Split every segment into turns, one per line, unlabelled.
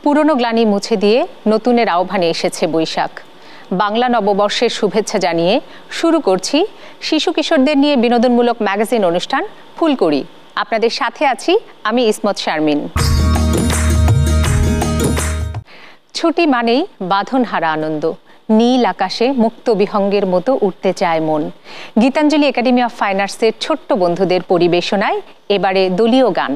পুরনো গ্লানি মুছে দিয়ে নতুনের আহ্বানে এসেছে বৈশাখ। বাংলা নববর্ষের শুভেচ্ছা জানিয়ে শুরু করছি শিশু কিশোরদের নিয়ে বিনোদনমূলক ম্যাগাজিন অনুষ্ঠান ফুলকড়ি। আপনাদের সাথে আছি আমি ইসমত শারমিন। ছুটি মানেই বাঁধনহারা আনন্দ, নীল আকাশে মুক্ত বিহঙ্গের মতো উঠতে চায় মন। গীতাঞ্জলি একাডেমি অফ ফাইন আর্টসের ছোট্ট বন্ধুদের পরিবেশনায় এবারে দলীয় গান।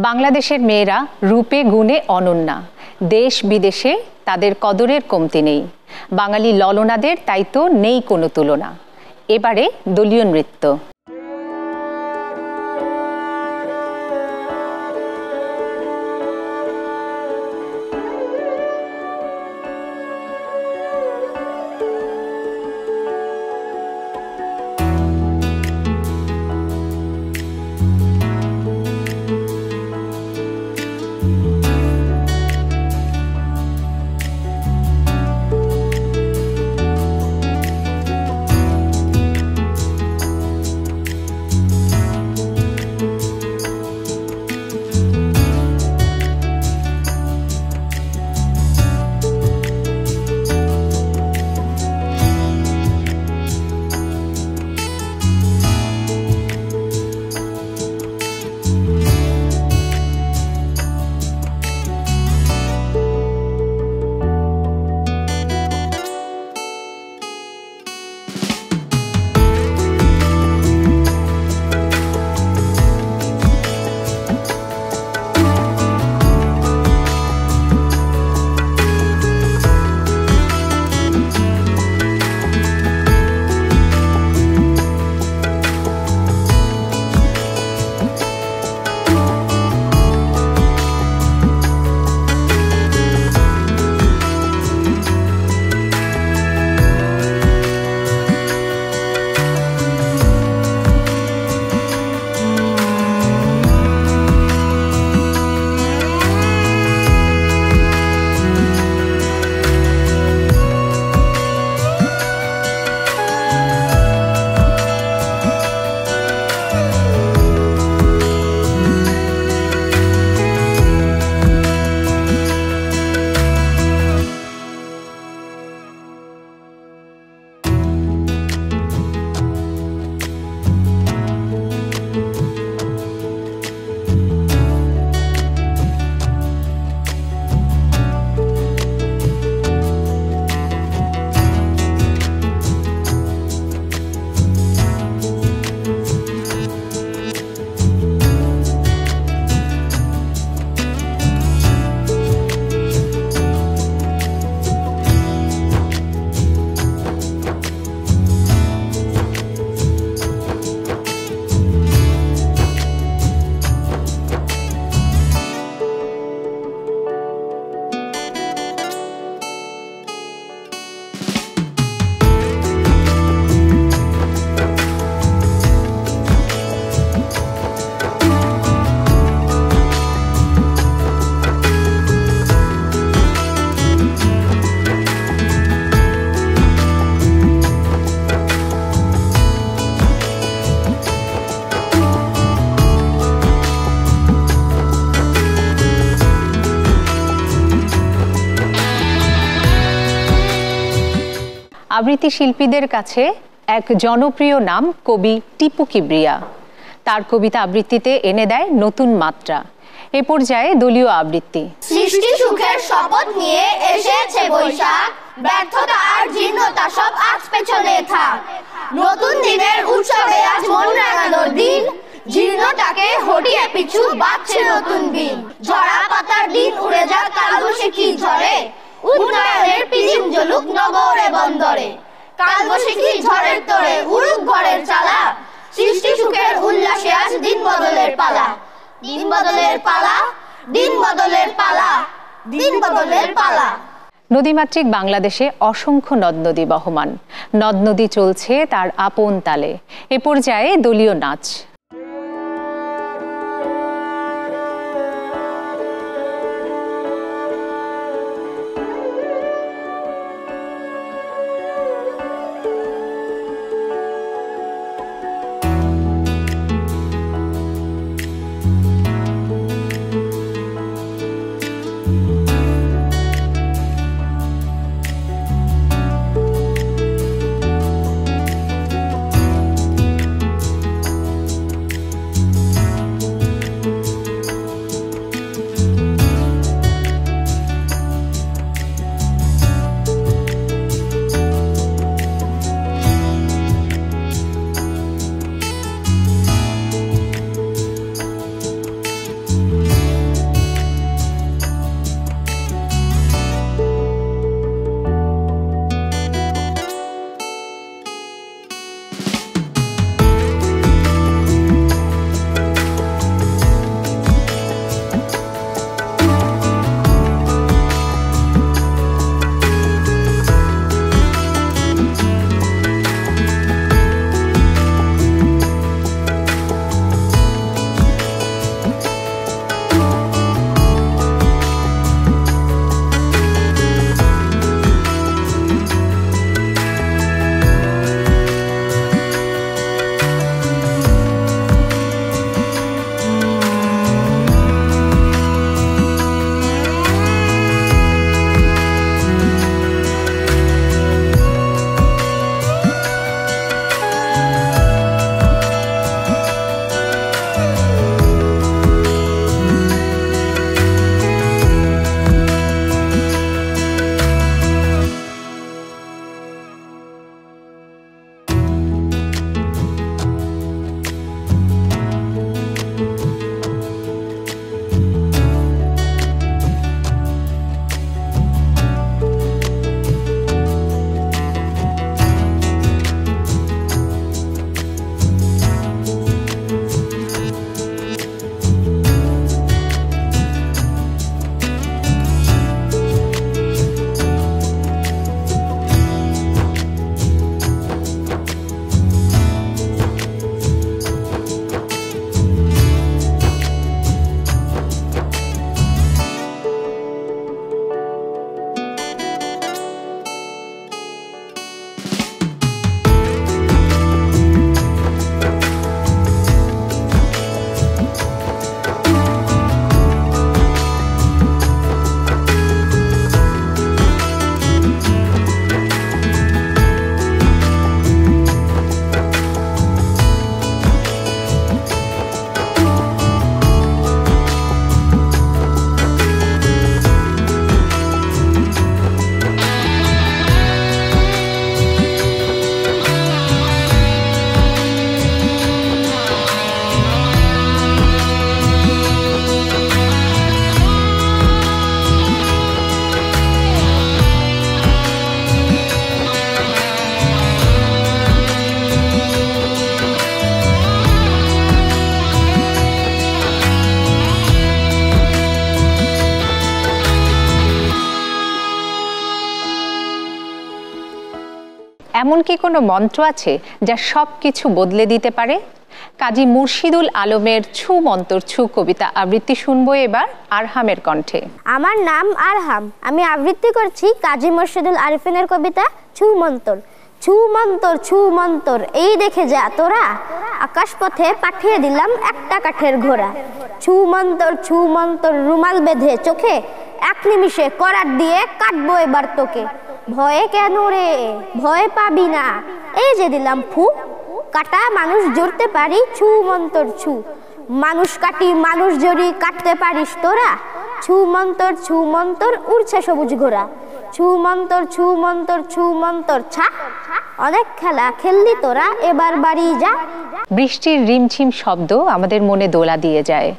বাংলাদেশের মেয়েরা রূপে গুণে অনন্যা, দেশ বিদেশে তাদের কদরের কমতি নেই। বাঙালি ললনাদের তাই তো নেই কোনো তুলনা। এবারে দলীয় নৃত্য। আবৃত্তি শিল্পীদের কাছে এক জনপ্রিয় নাম কবি টিপু কিবরিয়া। তার কবিতা আবৃত্তিতে এনে দেয় নতুন মাত্রা। এ পর্যায়ে দলীয় আবৃত্তি।
সৃষ্টি সুখের শপথ নিয়ে এসেছে বৈশাখ, ব্যর্থতা আর জীর্ণতা সব আজ পেছনে থাক। নতুন দিনের উৎসবে আজ মন রাঙানোর দিন, জীর্ণতাকে হটিয়ে পিছু বাঁচছে নতুন দিন। ঝরা পাতার দিন উড়ে যাক কালবৈশাখী ঝড়ে, উন্নয়নের পিলিম জ্বলুক নগরে বন্দরে। কালবৈশাখী ঝড়ের তোড়ে উড়ুক ঘরের চালা, সৃষ্টি সুখের উল্লাসে আজ দিন বদলের পালা। দিন বদলের পালা, দিন বদলের পালা, দিন বদলের পালা।
নদীমাতৃক বাংলাদেশে অসংখ্য নদ নদী বহমান, নদ নদী চলছে তার আপন তালে। এ পর্যায়ে দলীয় নাচ। এমন কি কোনো মন্ত্র আছে যা সব কিছু বদলে দিতে পারে? কাজী মুর্শিদুল আলমের ছু মন্তর ছু কবিতা আবৃত্তি শুনবো এবার আরহামের কণ্ঠে।
আমার নাম আরহাম, আমি আবৃত্তি করছি কাজী মুর্শিদুল আরিফিনের কবিতা ছু মন্তর। ছু মন্তর ছু মন্তর এই দেখে যা তোরা, আকাশ পথে পাঠিয়ে দিলাম একটা কাঠের ঘোড়া। ছু মন্তর রুমাল বেঁধে চোখে, এক নিমিষে করাত দিয়ে কাটবো এবার তোকে। ভয়ে কেন রে, ভয় পাবি না, এই যে দিলাম ফু, কাটা মানুষ জড়তে পারি, ছু মন্তর ছু, মানুষ কাটি মানুষ জড়ি, কাটতে পারিস তোরা, ছু মন্তর উড়ছে সবুজ ঘোড়া, ছু মন্তর ছু মন্তর ছা, অনেক খেলা খেললি তোরা, এবার বাড়ি যা।
বৃষ্টির রিমঝিম শব্দ আমাদের মনে দোলা দিয়ে যায়,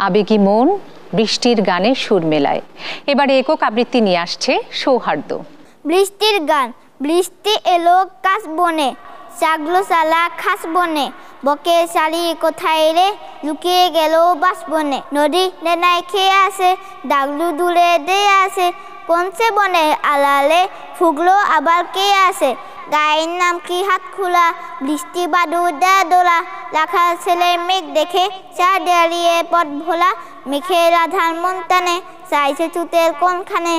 আবেগী মন বৃষ্টির গানে সুর মেলায়। এবারে একক আবৃত্তি নিয়ে আসছে সৌহার্দ্য।
বৃষ্টির গান। বৃষ্টি এলো কাশ বনে, চাগলো চালা খাস বনে, বকে শাড়ি কোথায় রে, লুকিয়ে গেল বাস বনে, নদী নেনায় খেয়ে আসে, ডাগলু দূরে দিয়ে আসে, কোনছে বনে আলালে, ফুগলো আবার কে আসে, গায়ের নাম কি হাত খোলা, বৃষ্টি বাদু দেয়া দোলা, লাখা ছেলে মেঘ দেখে চা দাঁড়িয়ে পথ ভোলা, মেঘে রাধার মন টানে, চাইছে চুতের কোনখানে,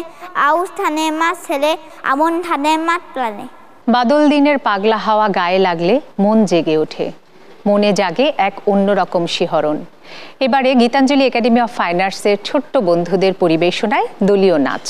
আউশ ধানে মাছ ছেলে, আমন ধানে মাঠ প্রাণে।
বাদল দিনের পাগলা হাওয়া গায়ে লাগলে মন জেগে ওঠে, মনে জাগে এক অন্যরকম শিহরণ। এবারে গীতাঞ্জলি একাডেমি অফ ফাইন আর্টসের ছোট্ট বন্ধুদের পরিবেশনায় দলীয় নাচ।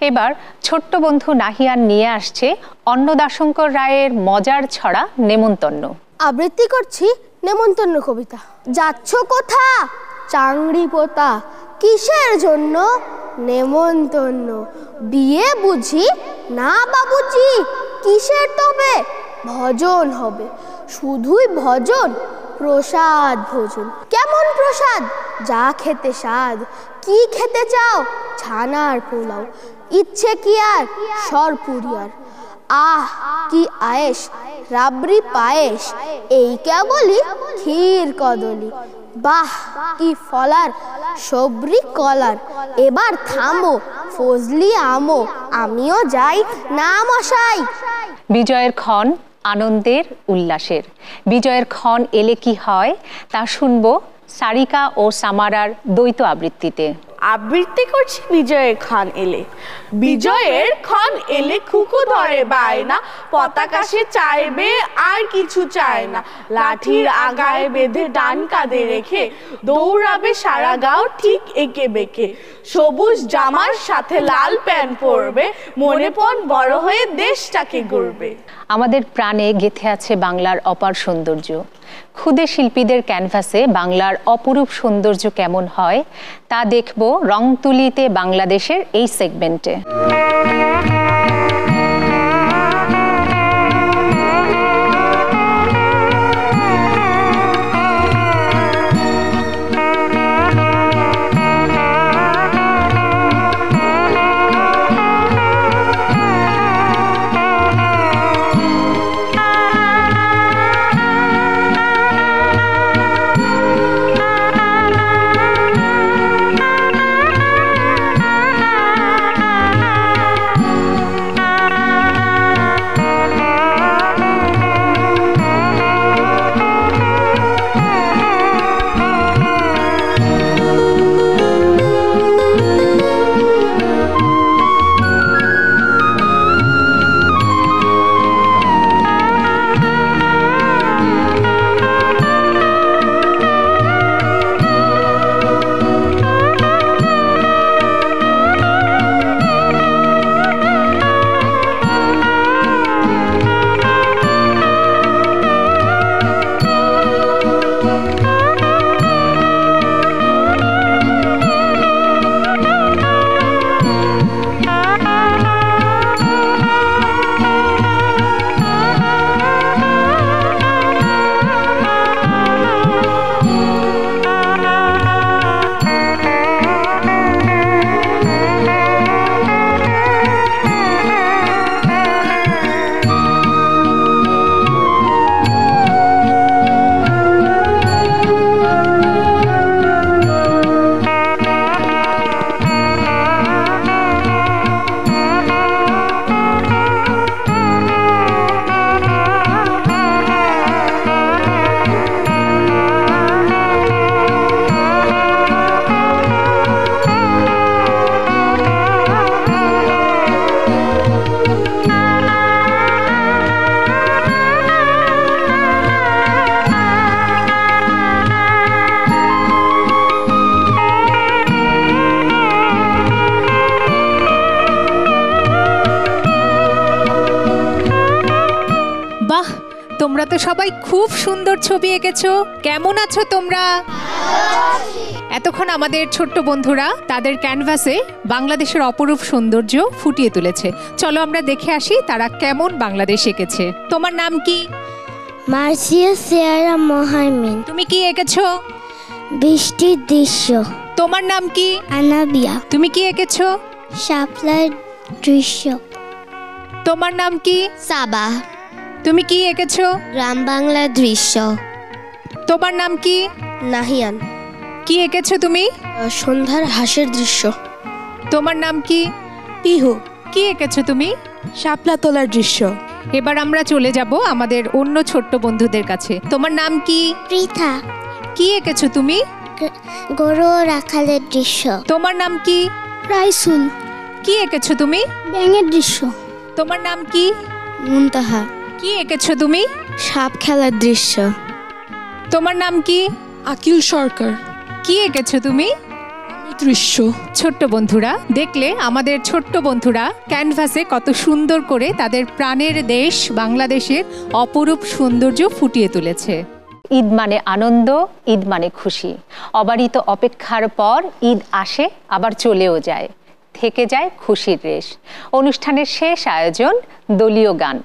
এবার ছোট্ট বন্ধু নাহিয়ান নিয়ে আসছে অন্নদাশঙ্কর রায়ের মজার ছড়া নেমন্তন্ন।
আবৃত্তি করছি নেমন্তন্ন কবিতা। যাচ্ছ কোথা চাংড়ি পোতা, কিসের জন্য নেমন্তন্ন? বিয়ে বুঝি না বাবুজি, কিসের তবে ভজন হবে? শুধুই ভজন, প্রসাদ ভোজন। কেমন প্রসাদ? যা খেতে স্বাদ। কি খেতে চাও? ছানার পোলাও। ইচ্ছে কি আর সরপুরিয়ার? আহ কি আয়েশ, রাবড়ি পায়েস, এই কেবলই ক্ষীর কদলি। বাহ কি ফলার, সবরি কলার। এবার থামো ফজলি আমো, আমিও যাই না মশাই।
বিজয়ের ক্ষণ আনন্দের উল্লাসের। বিজয়ের ক্ষণ এলে কি হয় তা শুনবো সারিকা ও সামারার দ্বৈত আবৃত্তিতে।
আবৃত্তি করছি বিজয়ের ক্ষণ এলে। বিজয়ের ক্ষণ এলে খুকু ধরে বায়না, পতাকা সে চাইবে আর কিছু চায় না। লাঠির আগায় বেঁধে ডান কাঁধে রেখে দৌড়াবে সারা গাঁও ঠিক এঁকে বেঁকে। সবুজ জামার সাথে লাল প্যান্ট পরবে, মনে পণ বড় হয়ে দেশটাকে গড়বে।
আমাদের প্রাণে গেঁথে আছে বাংলার অপার সৌন্দর্য। ক্ষুদে শিল্পীদের ক্যানভাসে বাংলার অপরূপ সৌন্দর্য কেমন হয় তা দেখব রংতুলিতে বাংলাদেশের এই সেগমেন্টে।
তোমরা তো সবাই খুব সুন্দর ছবি এঁকেছো। কেমন আছো তোমরা? এতক্ষণ আমাদের ছোট্ট বন্ধুরা তাদের ক্যানভাসে বাংলাদেশের অপরূপ সৌন্দর্য ফুটিয়ে তুলেছে। চলো আমরা দেখে আসি তারা কেমন বাংলাদেশ এঁকেছে। তোমার নাম কি?
মার্সিয়া সিয়ারা মোহাইমিন।
তুমি কি এঁকেছো?
বৃষ্টির দৃশ্য।
তোমার নাম কি?
আনাবিয়া।
তুমি কি এঁকেছো?
শাপলার দৃশ্য।
তোমার নাম কি?
সাবা।
তুমি কি এঁকেছো?
গ্রাম বাংলার দৃশ্য।
তোমার নাম কি?
নাহিয়ান।
কি এঁকেছো তুমি?
সন্ধ্যার হাসের দৃশ্য।
তোমার নাম কি?
পিহু।
কি এঁকেছো তুমি?
শাপলা তোলার দৃশ্য।
এবার আমরা চলে যাব আমাদের অন্য ছোট্ট বন্ধুদের কাছে। তোমার নাম কি?
পৃথা।
কি এঁকেছো তুমি?
গরু ও রাখালের দৃশ্য।
তোমার নাম কি?
রাইসুল।
কি এঁকেছো তুমি?
ব্যাঙের দৃশ্য।
তোমার নাম কি?
মুনতাহা।
কি এঁকেছো তুমি?
সাপ খেলার দৃশ্য।
তোমার নাম কি?
আকিল সরকার।
কি এঁকেছো তুমি?
দৃশ্য।
ছোট্ট বন্ধুরা দেখলে আমাদের ছোট্ট বন্ধুরা ক্যানভাসে কত সুন্দর করে তাদের প্রাণের দেশ বাংলাদেশের অপরূপ সৌন্দর্য ফুটিয়ে তুলেছে।
ঈদ মানে আনন্দ, ঈদ মানে খুশি। অবারিত অপেক্ষার পর ঈদ আসে, আবার চলেও যায়, থেকে যায় খুশির রেশ। অনুষ্ঠানের শেষ আয়োজন দলীয় গান।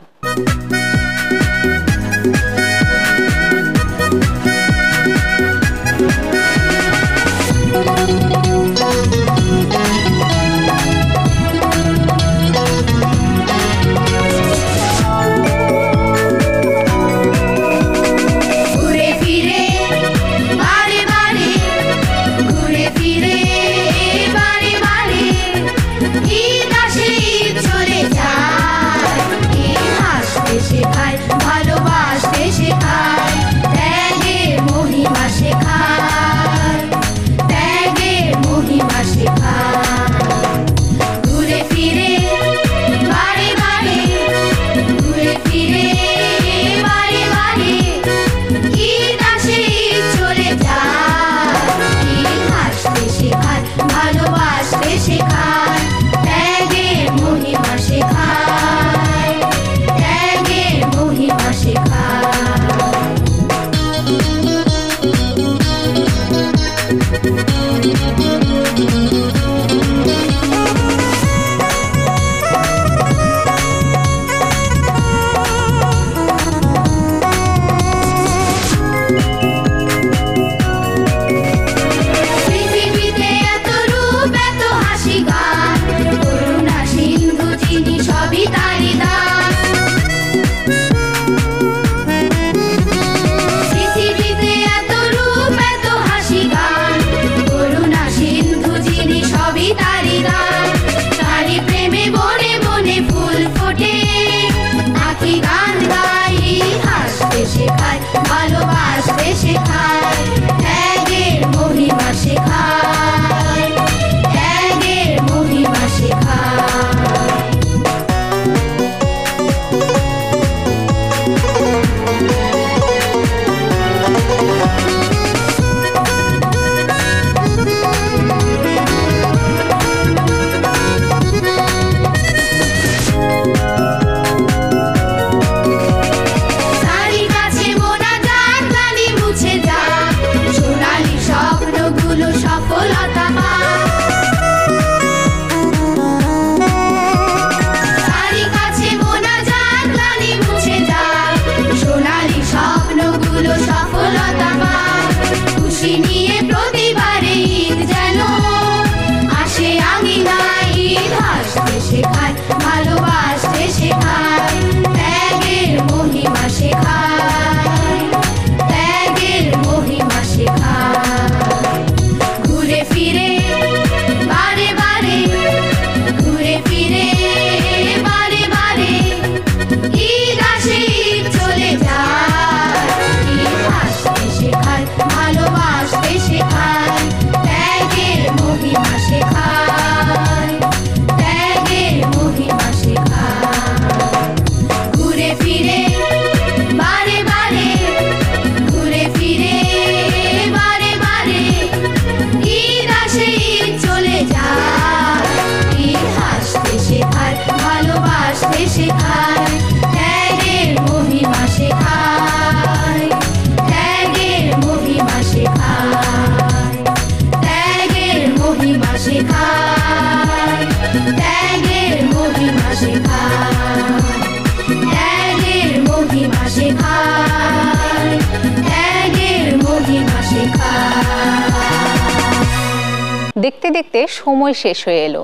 দেখতে দেখতে সময় শেষ হয়ে এলো।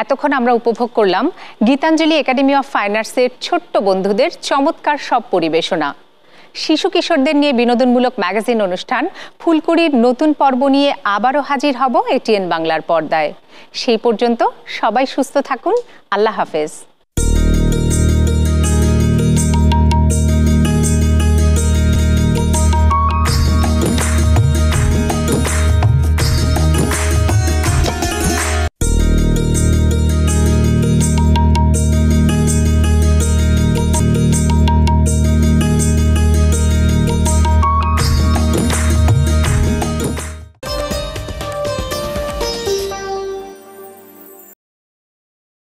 এতক্ষণ আমরা উপভোগ করলাম গীতাঞ্জলি একাডেমি অফ ফাইন আর্টসের ছোট্ট বন্ধুদের চমৎকার সব পরিবেশনা। শিশু কিশোরদের নিয়ে বিনোদনমূলক ম্যাগাজিন অনুষ্ঠান ফুলকুড়ির নতুন পর্ব নিয়ে আবারও হাজির হব এটিএন বাংলার পর্দায়। সেই পর্যন্ত সবাই সুস্থ থাকুন। আল্লাহ হাফেজ।